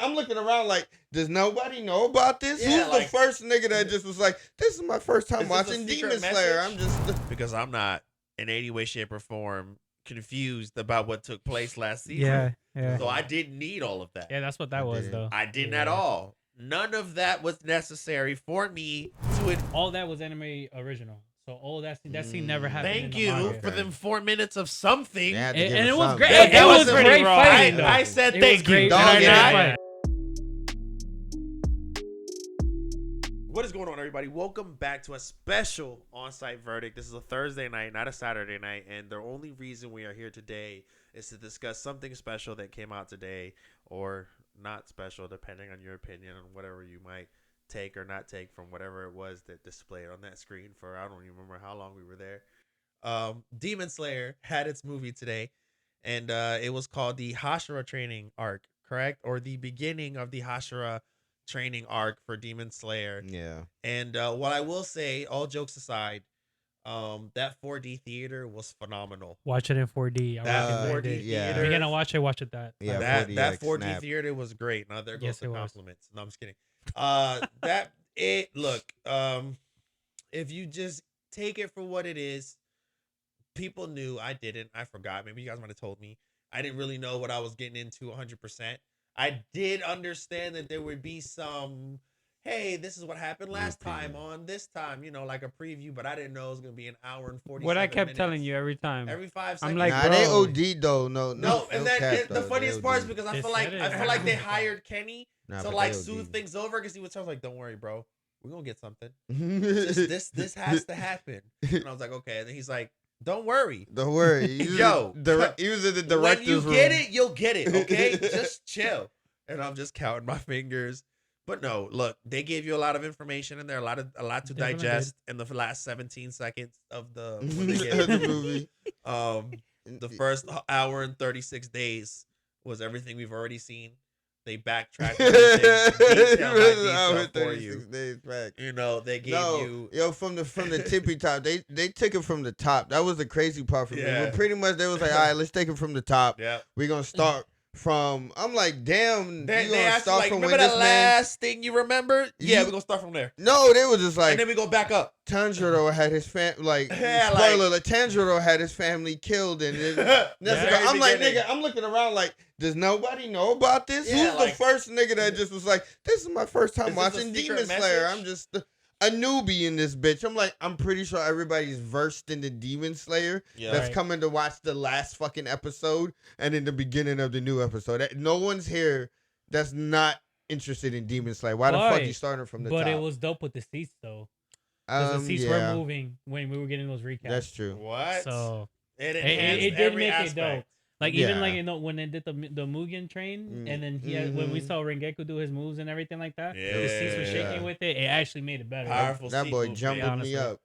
I'm looking around like, does nobody know about this? Yeah, Who's like, the first nigga that just was like, this is my first time is this a watching secret Demon Slayer? message? I'm just Because I'm not in any way, shape, or form confused about what took place last season. Yeah, yeah. So I didn't need all of that. Yeah, that's what that I was, didn't. though. I didn't Yeah. at all. None of that was necessary for me to. All that was anime original. So all that scene never happened. Thank in the you manga. for them 4 minutes of something. They had to give And us it was something. great. That It was wasn't great really wrong. fighting, though. I said It thank was great. you. Dog, Did I yeah. not? Fight. What is going on, everybody? Welcome back to a special on-site verdict. This is a Thursday night, not a Saturday night, and the only reason we are here today is to discuss something special that came out today, or not special, depending on your opinion on whatever you might take or not take from whatever it was that displayed on that screen for I don't even remember how long we were there. Demon Slayer had its movie today, and it was called the HASHIRA Training arc, correct? Or the beginning of the HASHIRA training arc for Demon Slayer. Yeah. And what I will say, all jokes aside, that 4D theater was phenomenal. Watch it in 4D. I That recommend 4D it. yeah. If theater, you're gonna watch it that. Yeah, that 4DX 4D snap. theater was great. Now there goes Yes, the it was. compliments. No, I'm just kidding. Look, if you just take it for what it is, people knew. I didn't. I forgot. Maybe you guys might have told me. I didn't really know what I was getting into 100%. I did understand that there would be some, hey, this is what happened last time on this time, like a preview, but I didn't know it was going to be an hour and 40 What I minutes. kept telling you every time. Every 5 I'm seconds. like, Nah, they bro. OD though. No, and then cap, the though. funniest They part is OD. because I They feel like said it. they hired Kenny Nah, to but like they soothe OD. things over because he would tell us like, don't worry, bro, we're gonna get something. This has to happen. And I was like, okay. And then he's like, don't worry. Don't worry. Yo, He was in the director's when you room. get it, you'll get it. Okay, just chill. And I'm just counting my fingers. But no, look, they gave you a lot of information in there, a lot to Definitely digest in the last 17 seconds of the when they Of gave the it. movie. The first hour and 36 days was everything we've already seen. They backtracked everything detail by detail for you. Days back. They gave you. Yo, from the tippy top, they took it from the top. That was the crazy part for me. Yeah. But pretty much they was like, all right, let's take it from the top. Yeah. We're gonna start from. I'm like, damn. They you gonna asked you, start like, from remember when that this man? last thing you remember? Yeah, You- we're gonna start from there. No, they was just like. And then we go back up. Tanjiro had his Yeah, spoiler alert, Tanjiro had his family killed and I'm like, nigga, I'm looking around like, does nobody know about this? Yeah, Who's like- the first nigga that just was like, this is my first time Is this a watching secret Demon Slayer. message? I'm just a newbie in this bitch. I'm like, I'm pretty sure everybody's versed in the Demon Slayer Yeah. that's Right. coming to watch the last fucking episode and in the beginning of the new episode. No one's here that's not interested in Demon Slayer. Why the fuck Right. you starting from the But top? it was dope with the seats though. Because the seats yeah, were moving when we were getting those recaps. that's true. What? So it it did make it dope. Like Yeah. even like when they did the Mugen train, and then when we Mhm. saw Rengeku do his moves and everything like that, Yeah. the seats were shaking with it. It actually made it better. Powerful That seat boy movement. jumbled me honestly. up.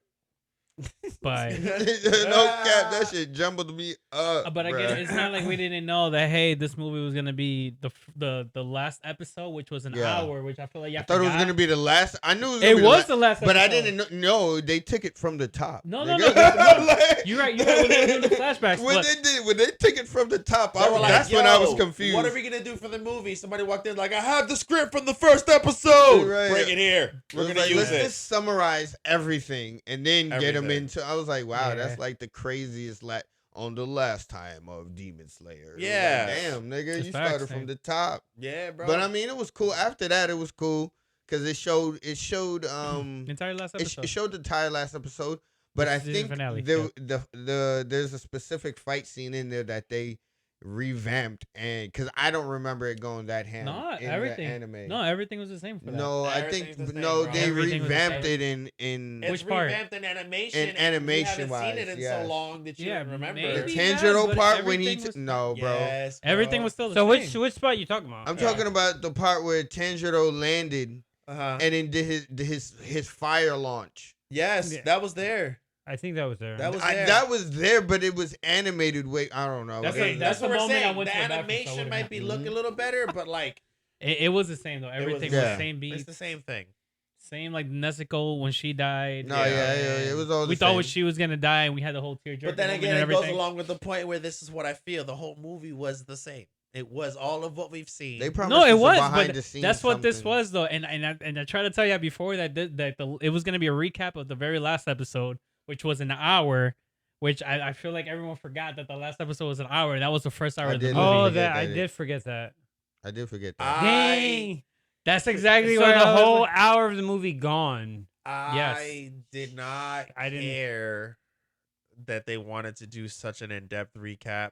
But No cap, that shit jumbled me up. but again, bruh. it's not like we didn't know that hey, this movie was gonna be the last episode, which was an Yeah. hour, which I feel like I thought it was gonna be the last. I knew it was. Gonna It be was the the last, but I episode. didn't know. They took it from the top. No, nigga. no, no. Like, You're right. When they were doing the flashbacks, when but they took it from the top, They were like, that's when I was "Yo, confused. What are we gonna do for the movie? Somebody walked in like, I have the script from the first episode. Right. Bring it here. It We're was gonna like, use let's it. just summarize everything and then get them Everything. into. I was like, wow, Yeah. that's like the craziest on the last time of Demon Slayer. It was Yeah. like, damn, nigga, It's you facts, started from man. the top. Yeah, bro. But I mean, it was cool. After that, it was cool because it showed the entire last it episode. showed the entire last episode. But I Season think finale, there's a specific fight scene in there that they revamped, and because I don't remember it going that ham Not in everything. the anime. No, everything was the same for that. No, I Everything's think the same, no, bro. they Everything was the revamped same. it in it's Which part? revamped in animation. In and we haven't animation-wise, seen it in yes. so long that you Yeah, don't remember. the maybe. Tanjiro but part when he everything was- no, bro. Yes, bro. Everything was still the So same. which spot you talking about? I'm talking about the part where Tanjiro landed Uh-huh. and then did his fire launch. Yes, Yeah. that was there. I think that was there. That was there. That was there, but it was animated. Wait, I don't know. That's It- like- That's the what we're moment I saying. went The to the bathroom, so I animation would've might be known. looking a little better, but like It was the same though. Everything was yeah. the same beat. it's the same thing. Same like Nezuko when she died. No, yeah, it was all. We the thought same. she was gonna die, and we had the whole tearjerker. But then moment again, and it goes everything. along with the point where this is what I feel. The whole movie was the same. It was all of what we've seen. They promised No, it us a was, behind but the scenes that's what this something. was though. And I tried to tell you before that it was gonna be a recap of the very last episode, which was an hour. Which I feel like everyone forgot that the last episode was an hour. That was the first hour I of the did movie. Oh, forget that that I it- did forget that. I did forget that. Dang. That's exactly So what the I was whole like- hour of the movie gone. I did not I didn't- care that they wanted to do such an in-depth recap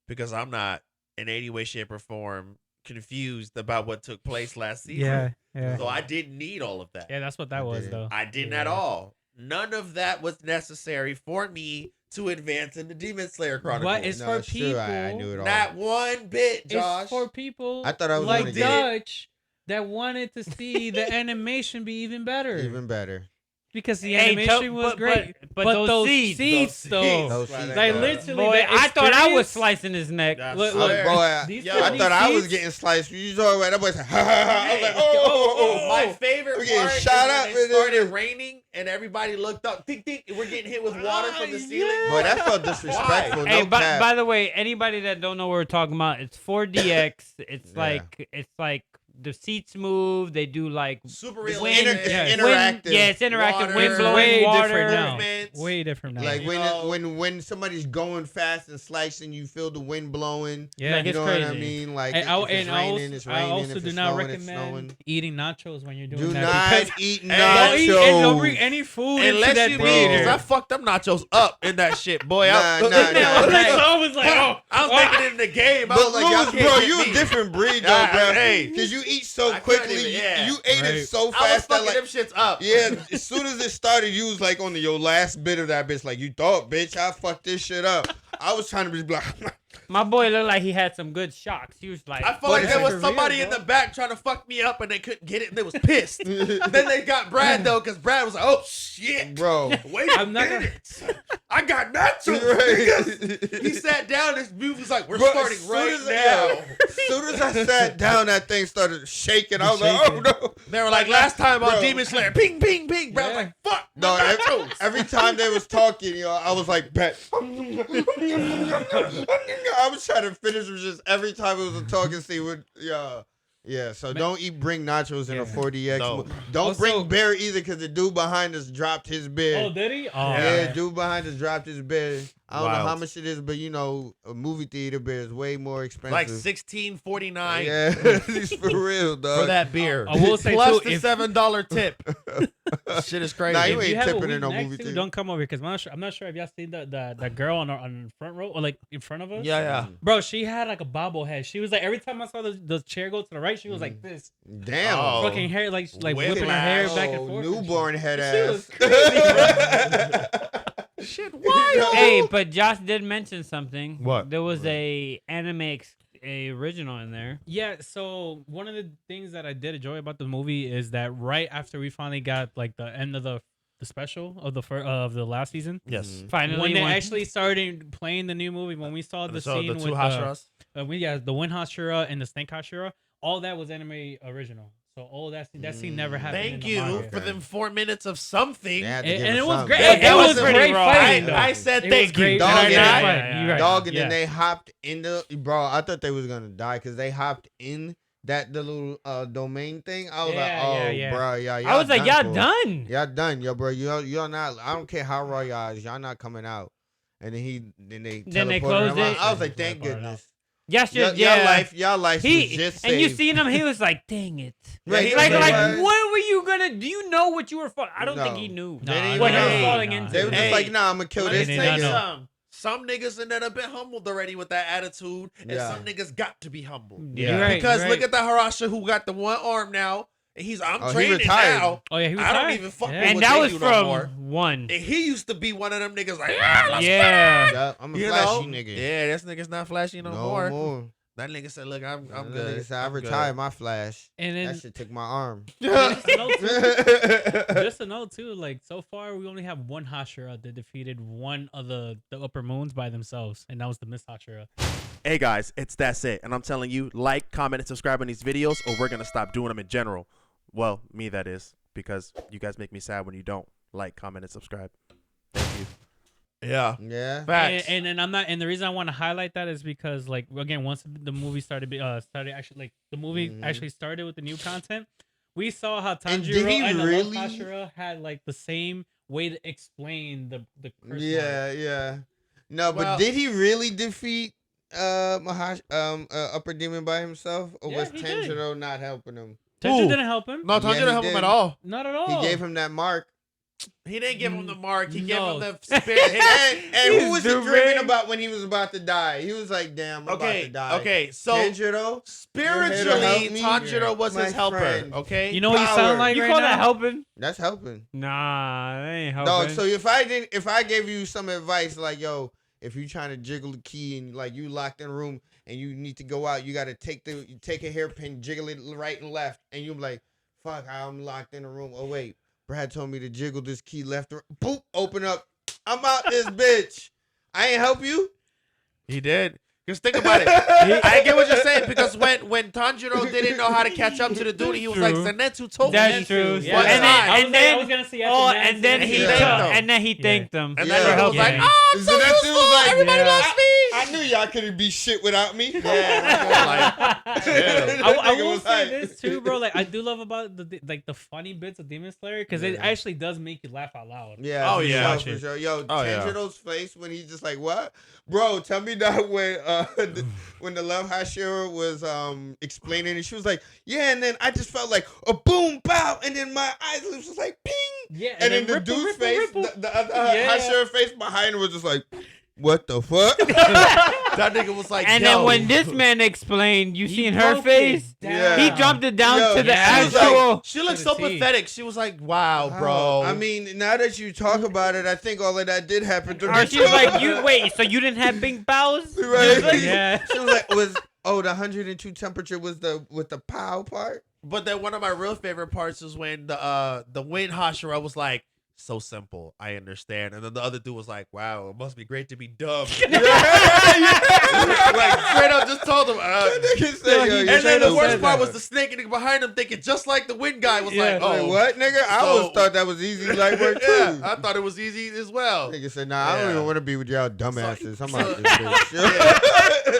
because I'm not in any way, shape, or form confused about what took place last season. Yeah. So I didn't need all of that. Yeah, that's what that I was didn't. though. I didn't Yeah. at all. None of that was necessary for me to advance in the Demon Slayer Chronicles. But it's No, for it's people. true. I knew it all. Not one bit, Josh. It's for people I thought I was like gonna get it. Dutch that wanted to see the animation be even better. Even better. Because the Hey, animation was great. But those those seeds, seeds, though. Those seeds, Like bro. literally, boy, the I thought I was experience- slicing his neck. I Look, swear. Boy, These Yo, I these thought I was seeds- getting sliced. You saw that boy said, ha ha ha. I was like, Hey, oh. My favorite We're getting part is shot when up it and started then- raining and everybody looked up. Tick, tick, and we're getting hit with water from the ceiling. yeah. Boy, that felt disrespectful. Hey, No cap. by the way, anybody that don't know what we're talking about, it's 4DX. It's Yeah. like the seats move. They do like Super It's realistic. it's Yeah. interactive. Yeah, it's interactive. Water. Wind It's blowing way water. different now. Movements. Way different now. Like You when know- when somebody's going fast and slicing, you feel the wind blowing. yeah. like You it's know what I crazy. mean? Like And if it's I raining, it's I raining. also If do it's not snowing, it's snowing. recommend eating nachos when you're doing Do that. not because eat Hey, don't eat and don't bring nachos. any food into Unless that you bro. mean, because theater. I fucked them nachos up in that shit, boy. Nah, nah, Like, nah. so I was like, oh, I was making it in the game. I But was like, y'all Lewis, can't bro, get you me. a different breed though, Yeah, bro. hey. Because you eat so I couldn't quickly. even- yeah. You ate Right. it so I was fast that fucking like. them shits up. Yeah, as soon as it started, you was like on your last bit of that bitch. Like, you thought, bitch, I fucked this shit up. I was trying to be like, My boy looked like he had some good shocks. He was like, I felt like But there was for somebody real, in bro. the back trying to fuck me up and they couldn't get it and they was pissed. Then they got Brad though, because Brad was like, oh shit. bro. Wait I'm a not gonna- minute. I got nachos. niggas. He Right. sat down, this dude was like, we're Bro, starting as soon right as- now. As soon as I sat down, that thing started shaking. I was like, oh no. They were like, last time on Bro. Demon Slayer, ping, ping, ping. Brad was like, fuck. No, my nachos. every time they was talking, yo, I was like, bet. I was trying to finish with just every time it was a talking scene with, yeah. So bring nachos in a Yeah. 40X. No. Don't Also- bring bear either, because the dude behind us dropped his bid. oh, did he? Oh, Yeah, dude behind us dropped his bid. I don't know Wild. how much it is, but you know, a movie theater beer is way more expensive. Like $16.49 Yeah, it's for real, dog. for that beer. I will say, Plus too, the if- $7 tip. Shit is crazy. Nah, you If ain't you have a tipping in week no next movie to, theater. don't come over here because I'm not sure if y'all seen the girl on the front row or like in front of us. yeah. Bro, she had like a bobblehead. She was like, every time I saw the chair go to the right, she was like this. Damn. Oh. Fucking hair, like whipping her whiplash. hair back and Oh, forth. newborn head She was ass. Shit wild. hey, but Josh did mention something. What? There was a anime a original in there. Yeah, so one of the things that I did enjoy about the movie is that right after we finally got like the end of the special of the last season, Yes. Finally, when they one- actually started playing the new movie, when we saw the So scene the two with Hashiras. the Wind Hashira and the Snake Hashira, all that was anime original. So all that scene never happened. in Thank the you manga. for them 4 minutes of something. They had to And, give and us it was something. great. Yeah, It that was was great pretty raw. fighting. though. I said It thank was great. you. Dog, Nice and then- fighting. You're right. Dog, and Yeah. then they hopped in bro. I thought they was gonna die because they hopped in the little domain thing. I was Yeah, like, oh, yeah. bro, y'all. I was like, y'all for. done. Y'all done, yo, bro. Y'all not. I don't care how raw y'all is. Y'all not coming out. And then they Then they teleported closed him out. it. I was like, thank Teleported goodness. Yes, Y'all yeah. y'all life was He just and you saved. seen him. He was like, "Dang it!" Right, he like, was like, like, what were you gonna? Do you know what you were? I don't think No. he knew Nah, They didn't what even he was know. falling Nah. into. They were just Hey, like, nah, I'm gonna kill Let this me They tell you didn't nigga. know. something. Some niggas in there have been humbled already with that attitude, and Yeah. some niggas got to be humbled. Yeah. You're right, Because you're look right. at the Harasha who got the one arm now, and I'm Oh, he training retired. now. Oh yeah, he was I don't tired. even fuck Yeah. with and what that they was do no from more. one. And he used to be one of them niggas like, yeah, let's Yeah. Yeah, I'm a you flashy know? nigga. Yeah, this nigga's not flashy no more. more. That nigga said, look, I'm That good. nigga said, I I'm good." retired my flash. And That then shit took my arm. just to know too, like so far we only have one Hashira that defeated one of the upper moons by themselves, and that was the Miss Hashira. Hey guys, that's it. And I'm telling you, like, comment, and subscribe on these videos, or we're going to stop doing them in general. Well, me that is, because you guys make me sad when you don't like, comment, and subscribe. Thank you. Yeah. Yeah. Facts. And then I'm not, and the reason I want to highlight that is because, like, again, once the movie started actually, like, the movie actually started with the new content, we saw how And did Tanjiro he and really- the Love Hashira had like the same way to explain the curse Yeah, mark. yeah. No, Well- but did he really defeat Upper Demon by himself, or Yeah, was he did. Tanjiro not helping him? Tenchi Who? didn't help him. No, Yeah, Tanjiro he didn't help him did. at all. Not at all. He gave him that mark. He didn't give him the mark. He gave him No. the spirit. And who was he He's dreaming doing- about when he was about to die? He was like, "Damn, I'm about to die." Okay. So Tanjiro, spiritually, help me? Tanjiro was My his helper. friend. Okay. You know what you Power. sound like You right call now? that helping? that's helping. Nah, that ain't helping. No, so if I gave you some advice like, yo, if you trying to jiggle the key and like you locked in a room and you need to go out, you got to take a hairpin, jiggle it right and left, and you're like, fuck, I'm locked in a room. Oh wait, Brad told me to jiggle this key left, or boop, open up. I'm out this bitch. I ain't help you. He did. Just think about it. I get what you're saying, because when Tanjiro didn't know how to catch up to the dude, he was like, True. Zenetsu told That's me. true. Yeah. One And time. I then, and then, was gonna say oh, after and then Nancy, he he yeah. thanked him. and then he thanked them. And Yeah. then he was Yeah. like, Yeah. oh, I'm so Zenetsu useful. was like, Everybody yeah. loves me. I knew y'all couldn't be shit without me. Yeah. I will was say like- this too, bro. Like, I do love about the funny bits of Demon Slayer, because it Yeah. actually does make you laugh out loud. Yeah. Oh, for yeah. sure, for sure. Yo, Oh, yeah. Tanjiro's face when he's just like, what? Bro, tell me that when the Love Hashira was explaining it, she was like, yeah, and then I just felt like a boom, pow, and then my eyes was just like ping. Yeah, And then the ripple, dude's ripple, face, ripple. the other Yeah. Hashira face behind her was just like, what the fuck? That nigga was like, And yo. then when this man explained, you He seen her broke face? it Yeah. down. He dropped it down Yo, to the yeah. She was like- actual. she looked to so the T. pathetic. She was like, wow, bro. I mean, now that you talk about it, I think all of that did happen to Or me. she was too. like, "You wait, so you didn't have big bows?" Right. Yeah. She was like, the 102 temperature was with the pow part? But then one of my real favorite parts is when the Wind Hashira was like, so simple, I understand. And then the other dude was like, wow, it must be great to be dumb. Like, straight up just told him. And then the worst part was the snake nigga behind him thinking just like the Wind guy was like, Yeah. oh, what, nigga? I So- always thought that was easy light work too. yeah, I thought it was easy as well. Nigga said, nah, I don't Yeah. even want to be with y'all dumbasses. I'm So- out this bitch.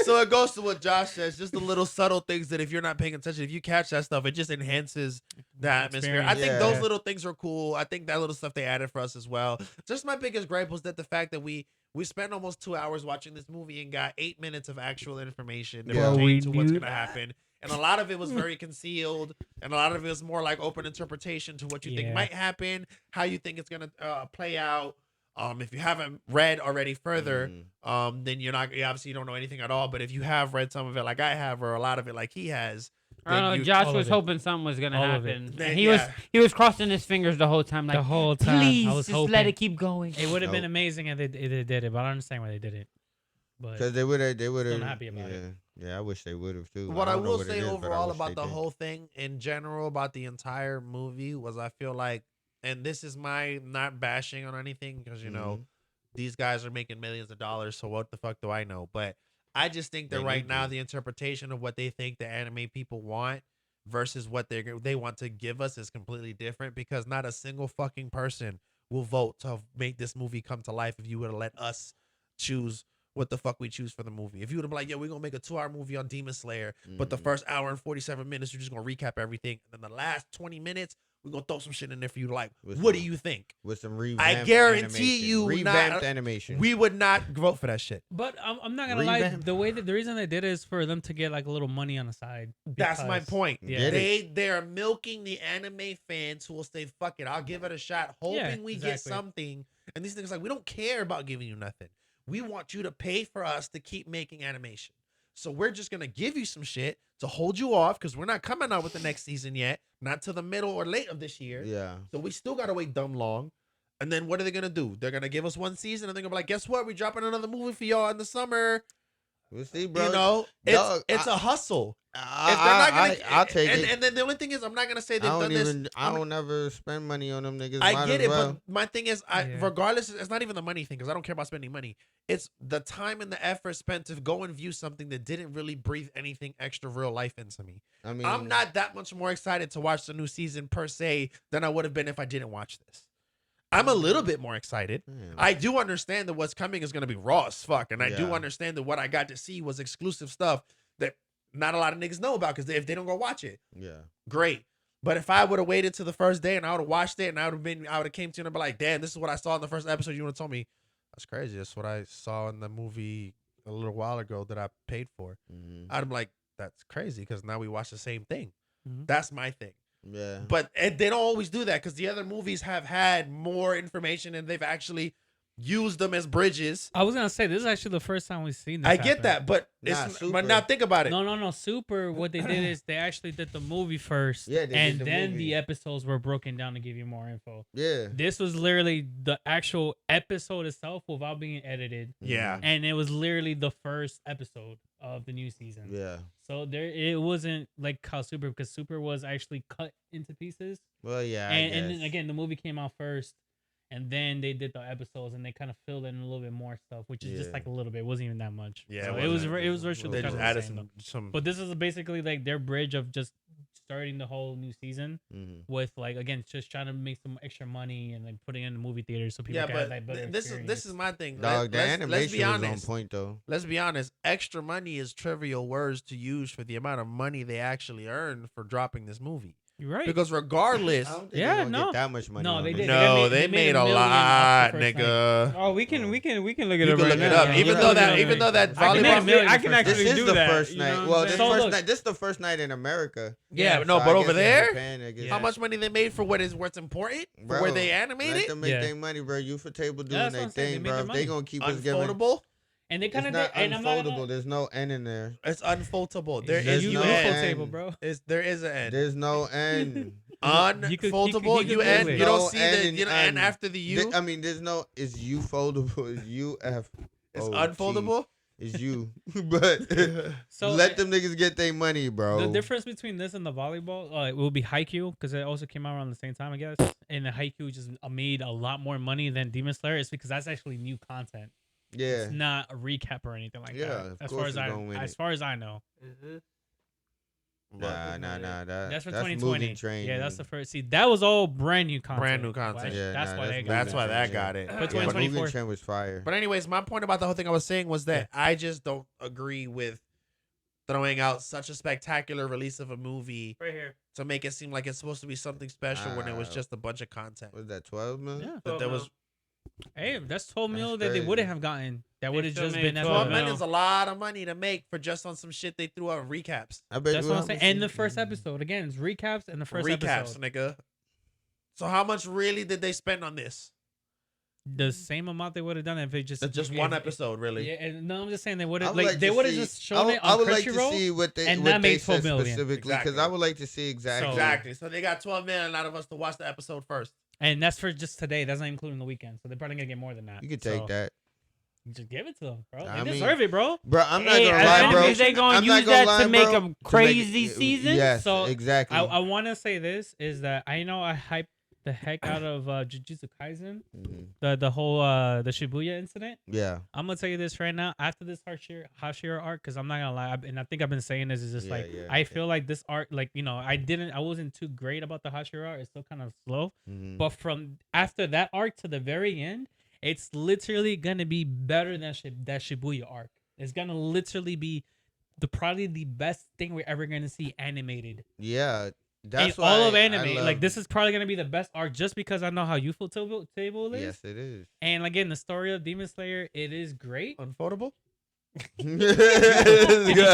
So it goes to what Josh says, just the little subtle things that if you're not paying attention, if you catch that stuff, it just enhances the atmosphere. I think Yeah. those little things are cool. I think that little stuff they added for us as well. Just my biggest gripe was that the fact that we spent almost 2 hours watching this movie and got 8 minutes of actual information that Yeah. pertained to what's going to happen. And a lot of it was very concealed, and a lot of it was more like open interpretation to what you think Yeah. might happen, how you think it's going to play out. If you haven't read already further, then you obviously don't know anything at all. But if you have read some of it like I have, or a lot of it like he has, I don't know. then Josh all was of it. hoping something was gonna All of it. happen. Then, And yeah. he was crossing his fingers the whole time, like The whole time, please I was just hoping let it keep going. it would have been Nope. amazing if they did it, but I don't understand why they did it. But Because they would have. Still not happy about it. Yeah, I wish they would have too. What I don't know will what it say is, but I overall wish about they the did. whole thing in general, about the entire movie, was I feel like, and this is my not bashing on anything, because you know these guys are making millions of dollars, so what the fuck do I know? But I just think that They right need now to. the interpretation of what they think the anime people want versus what they want to give us is completely different, because not a single fucking person will vote to make this movie come to life if you would have let us choose what the fuck we choose for the movie. If you would have been like, yeah, we're gonna make a 2-hour movie on Demon Slayer, but the first hour and 47 minutes, you're just gonna recap everything, and then the last 20 minutes, we're gonna throw some shit in there for you to like, With what do some- you think? with some revamped I guarantee animation. you revamped not- animation. We would not vote for that shit. But I'm not gonna lie. Revamp. The reason they did it is for them to get like a little money on the side. That's my because- point. Yeah. Get it. They're milking the anime fans who will say, fuck it, I'll give it a shot, hoping Yeah, we get exactly. something. And these things like, we don't care about giving you nothing. We want you to pay for us to keep making animation. So we're just gonna give you some shit to hold you off, because we're not coming out with the next season yet, not till the middle or late of this year. Yeah. So we still gotta wait dumb long. And then what are they gonna do? They're gonna give us one season, and they're gonna be like, guess what? We're dropping another movie for y'all in the summer. We'll see, bro. You know, Dog, it's a hustle. If I, they're not gonna, I'll take and, it. And then the only thing is, I'm not gonna say I they've don't done this. even. I don't ever spend money on them niggas. I Might get as it, well. but my thing is, Yeah. regardless, it's not even the money thing, because I don't care about spending money. It's the time and the effort spent to go and view something that didn't really breathe anything extra real life into me. I mean, I'm not that much more excited to watch the new season per se than I would have been if I didn't watch this. I'm a little bit more excited. Damn. I do understand that what's coming is going to be raw as fuck. And I do Yeah. understand that what I got to see was exclusive stuff that not a lot of niggas know about because if they don't go watch it, Yeah. great. But if I would have waited to the first day and I would have watched it and I would have came to you and be like, damn, this is what I saw in the first episode. You would have told me, that's crazy. That's what I saw in the movie a little while ago that I paid for. Mhm. I'd be like, that's crazy because now we watch the same thing. Mhm. That's my thing. Yeah. But they don't always do that because the other movies have had more information and they've actually used them as bridges. I was gonna say this is actually the first time we've seen this. I get happen. that, but Nah, it's Super. but now think about it. No. Super. What they did is they actually did the movie first, Yeah, they and did the then movie. the episodes were broken down to give you more info. Yeah. This was literally the actual episode itself without being edited, Yeah. and it was literally the first episode of the new season. Yeah. So it wasn't like how Super, because Super was actually cut into pieces, Well, yeah. and then again the movie came out first. And then they did the episodes, and they kind of filled in a little bit more stuff, which is just Yeah. like a little bit. It wasn't even that much. Yeah, so it it was wasn't. it was virtually They kind just of the added same, though. some. But this is basically like their bridge of just starting the whole new season Mhm. with like again just trying to make some extra money and like putting it in the movie theaters so people Yeah, can but have that better this experience. is my thing. Dog, the let's animation be was honest. on point though. Let's be honest. Extra money is trivial words to use for the amount of money they actually earned for dropping this movie. You're right. Because regardless, I don't think Yeah, they're gonna no. get that much money. No, on they this. did. no, They they made made $1 a million lot, off the first nigga. Oh, we can look it You up can right look it now. up. Yeah, Even yeah, though yeah, that, yeah, even though that I can volleyball. make million I the can first actually This is do the that. first you night. know what Well, I'm this saying? first look- night. This is the first night in America. Yeah, Yeah, no, So but I over guess in there, Japan, I guess- Yeah. how much money they made for what's important for Bro, where they Let animated? them make Yeah. their money, bro. You for table doing that's what their I'm saying. They thing, made bro. their If money. they gonna keep us giving. Unfoldable. And they It's kind of not did. And I'm not unfoldable. gonna, There's no end in there. It's unfoldable. There There's is you no no end. table, bro. There is an end. There's no end. You could- Unfoldable. you could You move end. it. You don't No see end the in you know end un. after the U. I mean, there's no. It's you foldable. It's UF. It's unfoldable. It's you. But So let them niggas get their money, bro. The difference between this and the volleyball, it will be Haikyuu because it also came out around the same time, I guess. And the Haikyuu just made a lot more money than Demon Slayer. It's because that's actually new content. Yeah. It's not a recap or anything like Yeah, that. of As course far as it's gonna win as it. far as I know, Nah. that's for That's 2020. Mugen Train. Yeah, that's the first. See, that was all brand new content. Brand new content. Yeah, that's nah, why that's they got That's that. why that Yeah. got it. But Yeah, 2024. Mugen Train was fire. But anyways, my point about the whole thing I was saying was that I just don't agree with throwing out such a spectacular release of a movie Right here. to make it seem like it's supposed to be something special when it was just a bunch of content. Was that 12 million? Yeah. That there was Hey, that's 12 That's mil that they crazy. wouldn't have gotten. That They would have still just made been 12 12 FML. million is a lot of money to make for just on some shit they threw out recaps. I bet That's you what I'm how saying. much And you- the first episode again, it's recaps and the first Recaps, episode. nigga. So how much really did they spend on this? The same amount they would have done if it just Just one episode, really. Yeah, and no, I'm just saying they would I have would like like they to would have see- just shown it I on would like to Crunchyroll. see what they and what that they made 12 said million. specifically because Exactly. I would like to see exactly. So- Exactly. So they got 12 million out of us to watch the episode first. And that's for just today. That's not including the weekend. So they're probably gonna get more than that. You could take So, that, Just give it to them, bro. I They mean- deserve it, bro. bro. I'm not Hey, gonna as lie, long bro. as they gonna I'm not use gonna that lie, to make bro, a crazy it- season? Yes, So, exactly. I want to say this is that I know I hyped the heck out of Jujutsu Kaisen, Mhm. the whole the Shibuya incident. Yeah, I'm gonna tell you this right now. After this Hashira arc, because I'm not gonna lie, and I think I've been saying this is just Yeah, like yeah, I yeah. feel like this arc, like I wasn't too great about the Hashira arc. It's still kind of slow, Mhm. but from after that arc to the very end, it's literally gonna be better than that Shibuya arc. It's gonna literally be probably the best thing we're ever gonna see animated. yeah. That's in all why of I anime. love- Like this is probably gonna be the best arc just because I know how youthful table is. Yes, it is. And again, the story of Demon Slayer, it is great. Unfoldable? Did he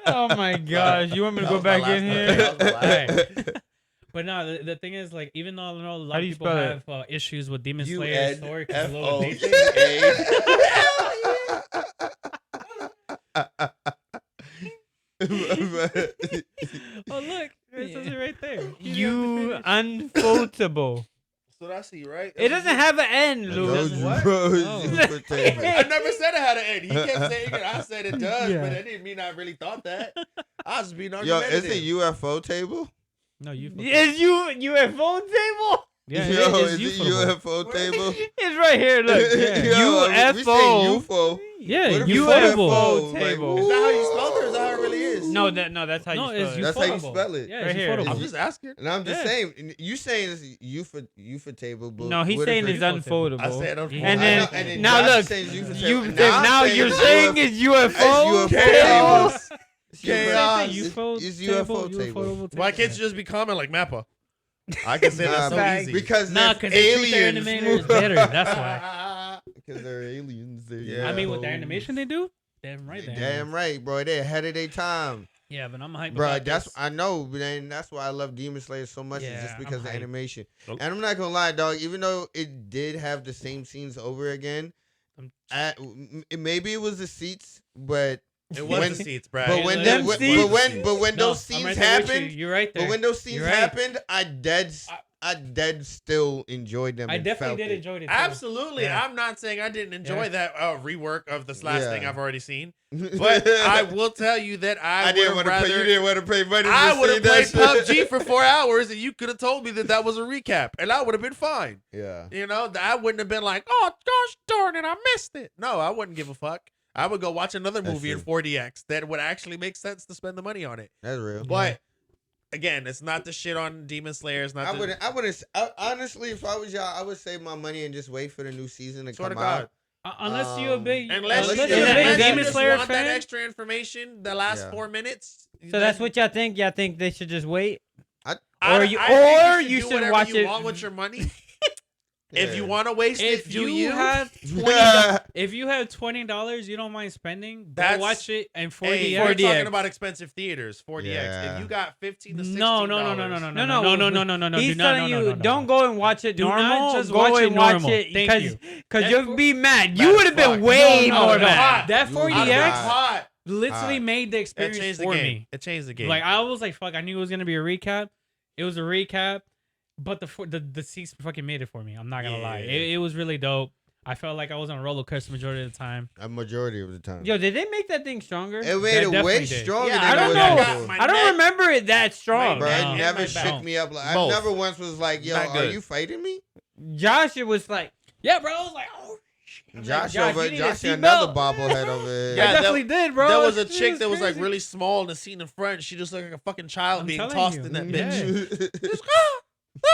Oh my gosh. You want me to That go was my back in last here? one. That was my last But no, the thing is, like, even though I know a lot How of do you people spell have it? issues with Demon Slayer's story because it's a little basic. Oh look, it says it right there. You unfoldable. That's what I see, right? It doesn't have an end, Lou. What? Oh. I never said it had an end. He kept saying it. I said it does, Yeah. but that didn't mean I really thought that. I was being Yo, argumentative. it's a UFO table. No, you. Is you UFO table? Yeah, Yo, it is is it UFO table? It's right here. Look, Yo, we say UFO. UFO. Yeah, What if you it's UFO UFO? table. Is that how you spelled it or is that how it really is? No, that's how No, you it's spell it. That's how you ufotable. spell it. Yeah, Right it's here. ufotable. I'm just asking. And I'm just Yeah. saying, you saying it's ufotable, but No, he's what if saying it's it's unfoldable. I said unfoldable. And I then, know, and then now Josh look, saying it's ufotable. you And now I'm you're it's saying it's UFO. UFO Chaos. It's Chaos. It's UFO table. Why can't you just be common like Mappa? I can say that's so Nah, easy. Because Nah, they're because they treat their aliens. animators better. That's why. Because they're aliens. They're Yeah. I mean, with the UFOs. animation they do, damn right. they Damn right, bro. They're ahead of their time. Yeah, but I'm hype Bro, about that's this. I know, but then that's why I love Demon Slayer so much. Is Yeah, just I'm because of the hyped. animation. Oh. And I'm not gonna lie, dog. Even though it did have the same scenes over again, maybe it was the seats, but It was when- the seats, Brad. but when Them they, seats- but when No, those I'm scenes right there with you. happened, You're right there. but when those scenes You're right. happened, I dead still enjoyed them. I and definitely felt did it. enjoy it. Too. Absolutely. Yeah. I'm not saying I didn't enjoy Yeah. that rework of this last Yeah. thing I've already seen. But I will tell you that I didn't would want to pay. You rather. didn't want to pay money. I to would see have that played shit. PUBG for 4 hours, and you could have told me that was a recap, and I would have been fine. Yeah. You know, I wouldn't have been like, "Oh gosh darn it, I missed it." No, I wouldn't give a fuck. I would go watch another That's movie in true. 4DX that would actually make sense to spend the money on it. That's real. But again, it's not the shit on Demon Slayer. It's not. I wouldn't. Honestly, if I was y'all, I would save my money and just wait for the new season to Swear to come God. out. Unless you're a big, Unless unless you you're a unless big you Demon just Slayer want that fan. extra information, the last Yeah. 4 minutes. So that's what y'all think? Y'all think they should just wait? I Or think you do should whatever watch you it- want with your money. If you Yeah. want to waste it, If do you you? have $20, if you have $20, you don't mind spending. Go That's- watch it and 4DX. Hey, we're talking about expensive theaters, 4DX. Yeah. If you got 15 to 16 No. He's do telling you, don't go and watch it Do not normal. just go watch it and watch normal. it Thank you. because That you'll for- be mad. Mad You would as have been fuck. way No, more no. mad. That You 4DX hot. literally Hot. made the It experience changed the for game. me. It changed the game. Like I was like, fuck, I knew it was gonna be a recap. It was a recap, but the seats fucking made it for me. I'm not gonna lie. Yeah. It was really dope. I felt like I was on a roller coaster majority of the time. A majority of the time. Yo, did they make that thing stronger? It That made it way definitely did. stronger Yeah, than I it don't was know. before. I don't remember it that strong. Bro, neck it and never my shook back. me up. I Both. never once was like, yo, Not are good. you fighting me? Josh, it was like, Yeah, bro. I was like, oh shit. Josh, Josh, over, you need a Josh seatbelt. another bobblehead over here. Yeah, I definitely did, bro. there was a It chick that was like crazy. really small in the scene in front. She just looked like a fucking child I'm being telling tossed you. in that Yeah. bitch. Bro,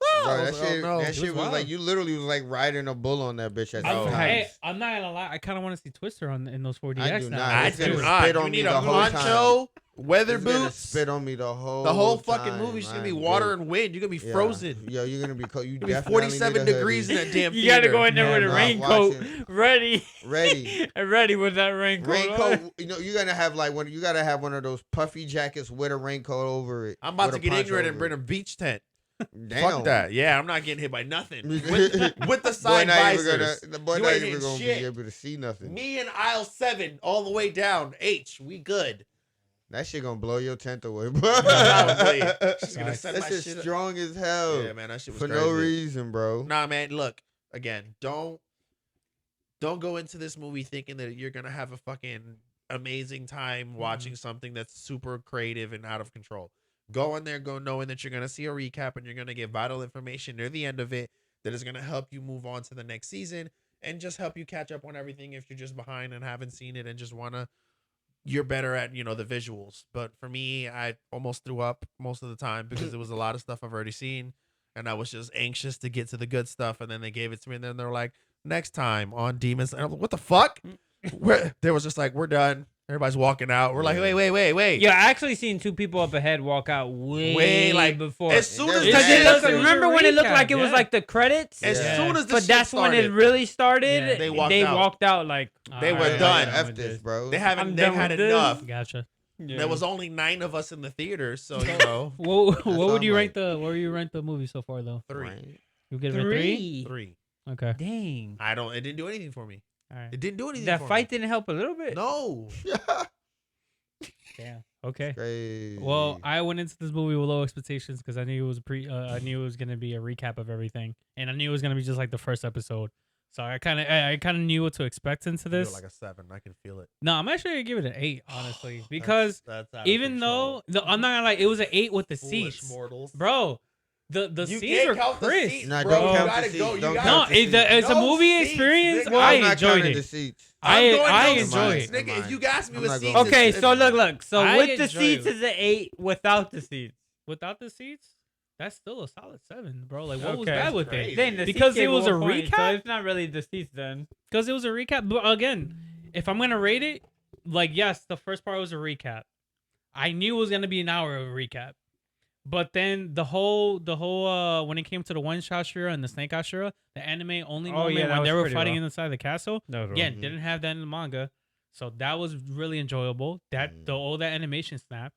Just, I that was like, shit, oh, no. that shit was was wild. like, you literally was like riding a bull on that bitch at No. the time. Hey, I'm not gonna lie. I kind of want to see Twister in those 4DX I do now. not. I It's do gonna not. spit You on me need the a whole time. poncho, weather It's gonna boots. spit on me the whole fucking time. movie's gonna be I'm water good. and wind. You're gonna be Yeah. frozen. Yo, you're gonna be cold. You You're gonna be definitely 47 need a degrees in hoodie. that damn You theater. gotta go in there Yeah, with a bro, raincoat, watching. ready, Ready. ready with that raincoat. Raincoat. You know, you gotta have like one. You gotta have one of those puffy jackets with a raincoat over it. I'm about with to a get poncho ignorant and over bring it. a beach tent. Damn. Fuck that. Yeah, I'm not getting hit by nothing. With the Boy, side not even visors. gonna. The boy You not ain't even hitting gonna shit. be able to see nothing. Me in aisle 7 all the way down. H, we good. That shit gonna blow your tent away, bro. Probably. She's gonna Nice. set That my shit shit up. strong as hell. Yeah, man, that shit was For crazy. no reason, bro. Nah, man, look, again, don't go into this movie thinking that you're gonna have a fucking amazing time watching something that's super creative and out of control. Go in there, go knowing that you're gonna see a recap and you're gonna get vital information near the end of it that is gonna help you move on to the next season and just help you catch up on everything if you're just behind and haven't seen it and just you're better at, the visuals. But for me, I almost threw up most of the time because there was a lot of stuff I've already seen. And I was just anxious to get to the good stuff. And then they gave it to me. And then they're like, next time on Demons. And I'm like, what the fuck? They was just like, we're done. Everybody's walking out. We're like, wait. Yeah, I actually seen 2 people up ahead walk out way like, before. As soon as Because the it shit looks- started- remember when it looked recap, like it was yeah. like the credits? as Yeah. soon as the But shit that's when started, it really started. Yeah. They walked out like They were Alright, done. I'm F with this, bro. they've I'm had done with this. enough. Gotcha. There was only 9 of us in the theater, so What all would you I'm rank the movie so far though? 3. Right. You give it a 3? 3. Okay. Dang. It didn't do anything for me. All right. It didn't do anything That for fight me. didn't help a little bit. No. Damn. Okay. Crazy. Well, I went into this movie with low expectations because I knew it was I knew it was gonna be a recap of everything, and I knew it was gonna be just like the first episode. So I kind of knew what to expect into You're this. like a 7. I can feel it. No, I'm actually gonna give it an 8, honestly, because that's out of even control. though I'm not gonna lie, it was an 8 with the Foolish seats, mortals. bro. The You scenes can't were count the crisp. seats, Nah, bro. don't You count the gotta seats. go. You Don't gotta No, count the seats. it's a No movie seats, experience. nigga. I I'm not enjoyed counting the it. seats. I no enjoy seats, it. nigga. If you ask me I'm with not seats, going Okay, it's- so look. So I with the enjoy seats it. is an 8. Without the seats, Without the seats, that's still a solid 7, bro. Like, what was Okay. bad with Crazy. it? then the Because seats it gave was a 1 point, so recap? it's not really the seats then. Because it was a recap. But again, if I'm gonna rate it, like, yes, the first part was a recap. I knew it was gonna be an hour of a recap. But then the whole when it came to the one Hashira and the snake Hashira, the anime only Oh, moment yeah, that when was they were pretty fighting rough. inside the castle. Again, didn't have that in the manga, so that was really enjoyable. All that animation snapped.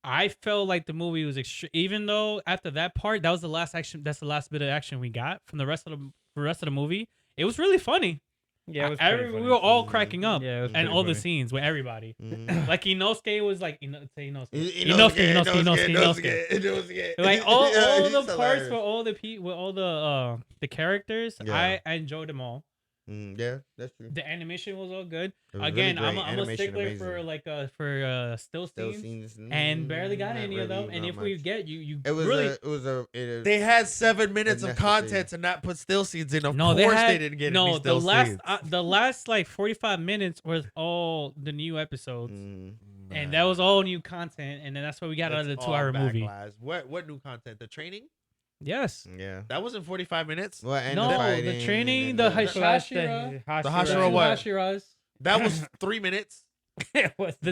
I felt like the movie was even though after that part, that was the last action. That's the last bit of action we got from the rest of the movie. It was really funny. Yeah, it was We were all cracking up, Yeah, it was and pretty all the funny. scenes with everybody. Mhm. Like Inosuke was like Inosuke. Inosuke. Like all He's the parts hilarious. with all the characters, Yeah. I enjoyed them all. Yeah, that's true. The animation was all good. It was Again, really great. I'm a Animation stickler amazing. for still Still scenes, scenes, and barely got not any of them. really, And not if we much. get you It was really they had 7 minutes of Unnecessary. content to not put still scenes in. Of no, course, they had didn't get no any the still last scenes. the last like 45 minutes was all the new episodes, Mm. and that was all new content, and then that's what we got out of the It's 2-hour all movie. backlash. What new content? The training Yes. Yeah. that was in 45 minutes. Well, and No, the, the fighting training, and the then Hashira, The the Hashira two what? Hashiras, That was 3 minutes. the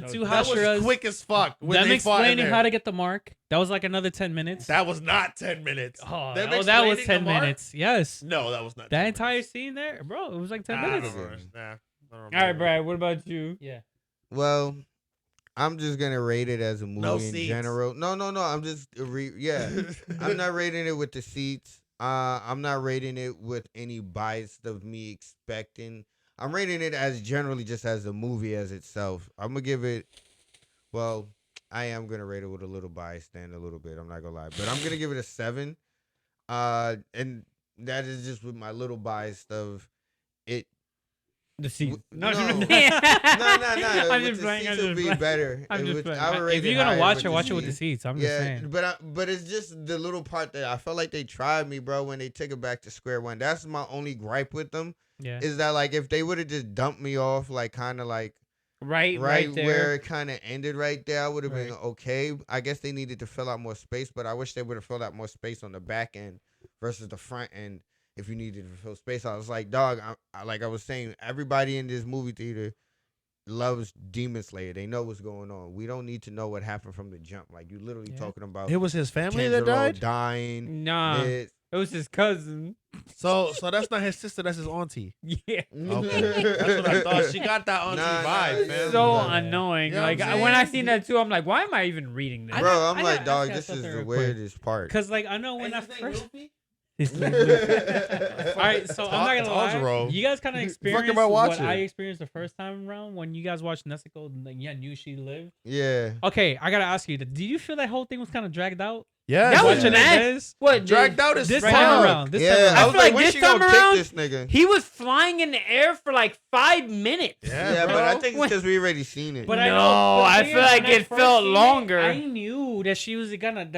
two That was Hashiras. quick as fuck. When Them they fought in explaining there. how to get the mark. That was like another 10 minutes. That was not 10 minutes. Oh, Them that was explaining 10 the mark? minutes. Yes. No, that was not. That 10 entire minutes. scene there, bro, it was like 10 Nah, I minutes. don't remember. Nah, I don't All remember. right, Brad. What about you? Yeah. Well, I'm just gonna rate it as a movie No in seats. general. No. I'm just I'm not rating it with the seats. I'm not rating it with any bias of me expecting. I'm rating it as generally just as a movie as itself. I'm gonna give it. Well, I am gonna rate it with a little bias, then a little bit. I'm not gonna lie, but I'm gonna give it a 7. And that is just with my little bias of it. The seats. No. No. No. I'm With just the playing. seats I'm would just be playing. better. I'm It just would- playing. I would If rate you're it gonna higher watch with it, the watch it with the seats. seats. I'm just Yeah, saying. but it's just the little part that I felt like they tried me, bro, when they took it back to square one. That's my only gripe with them. Yeah. Is that like if they would have just dumped me off, like kind of like Right right there. where it kind of ended right there, I would have been Right. okay. I guess they needed to fill out more space, but I wish they would have filled out more space on the back end versus the front end. If you needed to fill space, I was like, dog, like I was saying, everybody in this movie theater loves Demon Slayer. They know what's going on. We don't need to know what happened from the jump. Like you literally Yeah. talking about It was his family that Tanjiro died. dying. Nah, this. it was his cousin. So that's not his sister. That's his auntie. Yeah. Okay, that's what I thought. She got that auntie Nah, vibe, nah, man. So Yeah. annoying. You know like what I'm when I saying? seen that too, I'm like, why am I even reading this? I Bro, got- I'm I like, gotta dog, ask you this something is the real quick. weirdest part. Cause like I know when I first. Luffy? All right, so I'm not gonna lie. Tanjiro. You guys kind of experienced about what watching? I experienced the first time around when you guys watched Nezuko and like, yeah, knew she lived. Yeah. Okay, I gotta ask you, do you feel that whole thing was kind of dragged out? Yeah, That was Watching mad. this What dragged out as this fuck. time around. This yeah, time around. I I was feel like, like when this she time gonna around, kick this nigga? He was flying in the air for like 5 minutes. Yeah, but I bro. think it's because we already seen it. But I No, know, but the I thing feel is, like when I it first felt seen longer. I knew that she was gonna be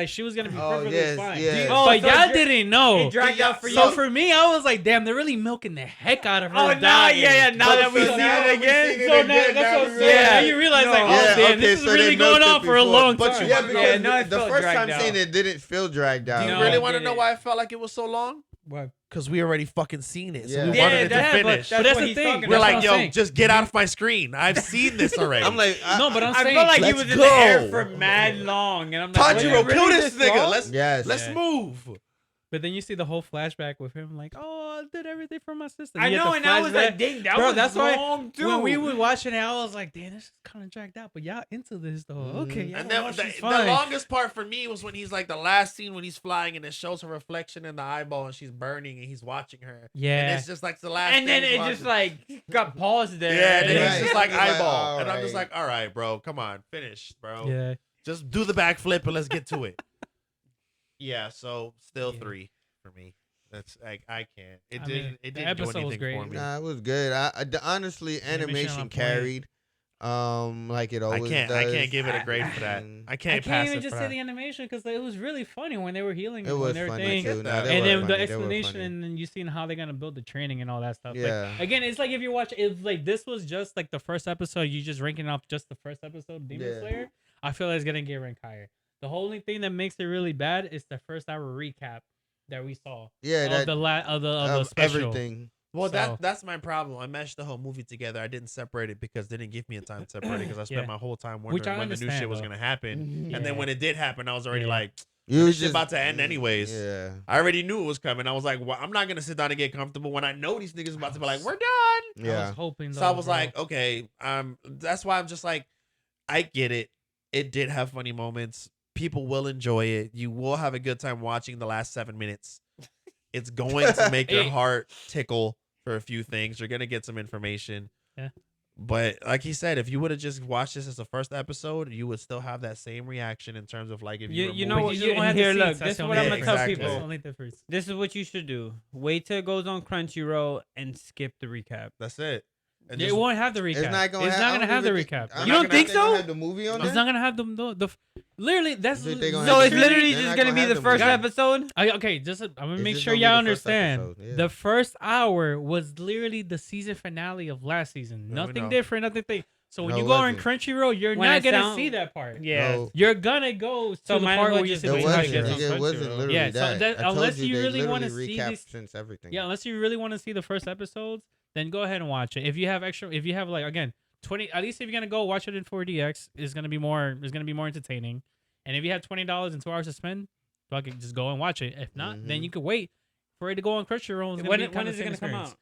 Oh, perfectly yes, fine. yeah. Oh, But so y'all it didn't know. It dragged out for you. So for me, I was like, damn, they're really milking the heck out of her. Oh, now, dying. yeah. Now But that we so see now it we again. seen it So again, now that's now what we I'm saying. realize- Now you realize, No. like, oh Yeah, damn, okay, this is so they really going milked on it for a before. long But time. you yeah, wanna because know- Yeah, no, it the felt first dragged time out. saying it didn't feel dragged out. Do you No, really I want to get know it. why it felt like it was so long? What? Because we already fucking seen it. So Yeah. we Yeah, wanted it to but finish. that's what the he's thing. talking We're That's like, what yo, I'm saying. just get out of my screen. I've seen this already. I'm like, No, but I'm I saying, felt like he let's was in the air go. for mad long, and I'm like, Tanjiro, really kill this nigga. long? yes. Let's Yeah. move. but then you see the whole flashback with him, like, oh, I did everything for my sister. I You get know, the and I was flashback. like, dang, that Bro, was that's why long too. when we were watching it, I was like, damn, this is kind of dragged out. But y'all into this though? Okay, Mhm. yeah. And then the longest part for me was when he's like the last scene when he's flying and it shows her reflection in the eyeball and she's burning and he's watching her. And Yeah. it's just like the last. and then thing it he's just watching. like got paused there. Yeah, and then Right. he's just like He's like, eyeball, all and I'm just right. like, all right, bro, come on, finish, bro. Yeah. Just do the backflip and let's get to it. Yeah, so still Yeah. 3 for me. That's I can't. It I didn't. mean, it the didn't do episode was anything great. for me. Nah, it was good. Honestly, Animation on animation point. carried. Like it I always can't. does. I can't give it a grade for that. Mm. I I can't can't pass even it just for say that. the animation because it was really funny when they were healing It and was everything. funny too. Nah, they And were then funny. the They were explanation, funny. and then you seen how they're gonna build the training and all that stuff. Yeah. Like, again, it's like if you watch, if like this was just like the first episode, you just ranking off just the first episode, of Demon Yeah. Slayer. I feel like it's gonna get ranked higher. The only thing that makes it really bad is the first hour recap that we saw Yeah, of that the special. everything. Well, So- that's my problem. I meshed the whole movie together. I didn't separate it because they didn't give me a time to separate it because I spent Yeah. my whole time Which wondering I when the new understand, shit was though. gonna happen. Yeah. And then when it did happen, I was already Yeah. like, You this was shit just about to end anyways. Yeah. I already knew it was coming. I was like, well, I'm not gonna sit down and get comfortable when I know these niggas about to be like, we're done. I Yeah. was hoping. So I though, was bro. like, okay, that's why I'm just like, I get it. It did have funny moments. People will enjoy it. You will have a good time watching the last 7 minutes. It's going to make your Hey. heart tickle for a few things. You're gonna get some information. Yeah. But like he said, if you would have just watched this as the first episode, you would still have that same reaction in terms of like if you You know remove- what? just You, won't have the here, look. seats, that's This is the what only I'm gonna difference. tell Exactly. That's the people. only difference. This is what you should do. Wait till it goes on Crunchyroll and skip the recap. that's it. And It just- won't have the recap. It's not gonna. It's have, not I gonna don't have the even recap. I'm You not don't gonna think they gonna so? Have the movie on It's there? not gonna have the literally that's You think they gonna So have it's the- literally they're just not gonna gonna be have the the first movie. episode. okay. Just I'm gonna It's make just sure gonna be y'all the first understand. episode, yeah. The first hour was literally the season finale of last season. Yeah, we Nothing know. different. Nothing thing. So when No, you it go on wasn't. Crunchyroll, you're When not I gonna sound- see that part. Yeah. No. You're gonna go to So the might as part well where you just just It wait wait till till it wasn't. it gets gets on on It wasn't Crunchyroll. literally Yeah, so that. that- I told unless you you they really wanna literally see recapped this- since everything. Yeah, unless you really want to see the first episodes, then go ahead and watch it. If you have extra, if you have like again 20, at least if you're gonna go watch it in 4DX, it's gonna be more entertaining. And if you have $20 and 2 hours to spend, fuck it, just go and watch it. If not, then Mhm. you could wait for it to go on Crunchyroll. It's gonna When be when kinda is it same gonna come experience. out?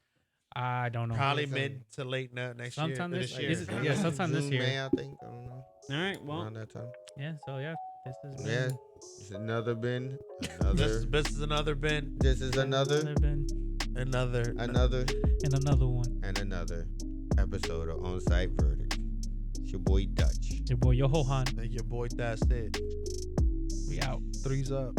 I don't know. probably Sometime- mid to late next Sometime year. this This year. year. Is it- yeah, sometime this June, year. May, I think. I don't know. All right. Well, Around that time. Yeah. So yeah, this is Yeah. It's another bin. This Another. this is another bin, This is another. another. Another. and another one. And another episode of On Site Verdict. It's your boy Dutch. Your boy Yohohan. And your boy, that's it. We out. 3's up.